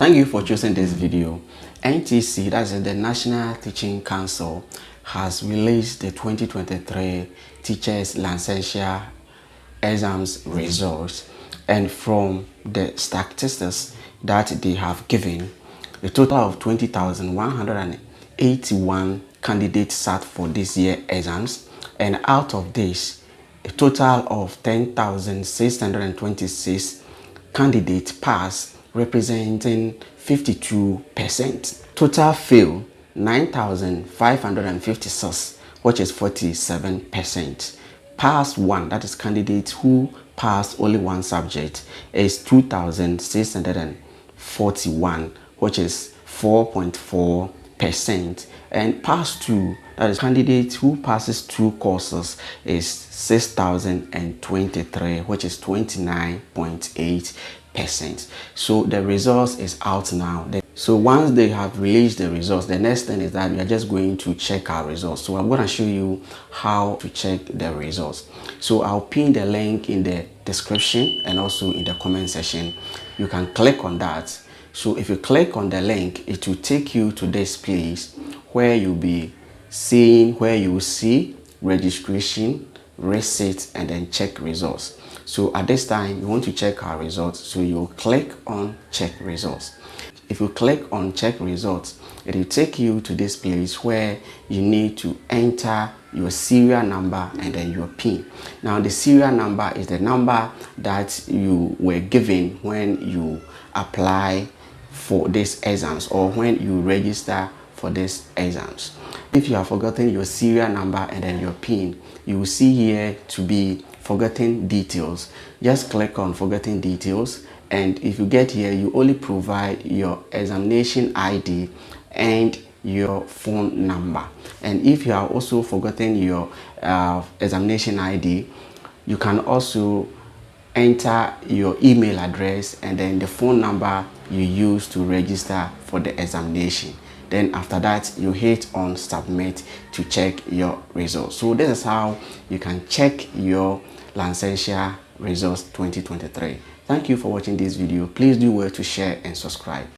Thank you for choosing this video. NTC, that's the National Teaching Council, has released the 2023 Teachers Licensure Exams results, and from the statistics that they have given, a total of 20,181 candidates sat for this year exams, and out of this, a total of 10,626 candidates passed, representing 52%. Total fail 9,556, which is 47%. Pass one, that is candidates who passed only one subject, is 2,641, which is 4.4%. And pass two, that is candidates who passes two courses, is 6,023, which is 29.8%. So the results is out now. So once they have released the results, the next thing is that we are just going to check our results. So I'm going to show you how to check the results. So I'll pin the link in the description and also in the comment section. You can click on that. So if you click on the link, it will take you to this place where you'll be seeing, where you will see registration, receipt, and then check results. So at this time, you want to check our results. So you'll click on check results. If you click on check results, it will take you to this place where you need to enter your serial number and then your PIN. Now the serial number is the number that you were given when you apply for these exams or when you register for these exams. If you have forgotten your serial number and then your PIN, you will see here to be forgotten details. Just click on forgotten details, and if you get here, you only provide your examination ID and your phone number. And if you have also forgotten your examination ID, you can also enter your email address and then the phone number you use to register for the examination. Then after that, you hit on submit to check your results. So this is how you can check your licensure results 2023. Thank you for watching this video. Please do well to share and subscribe.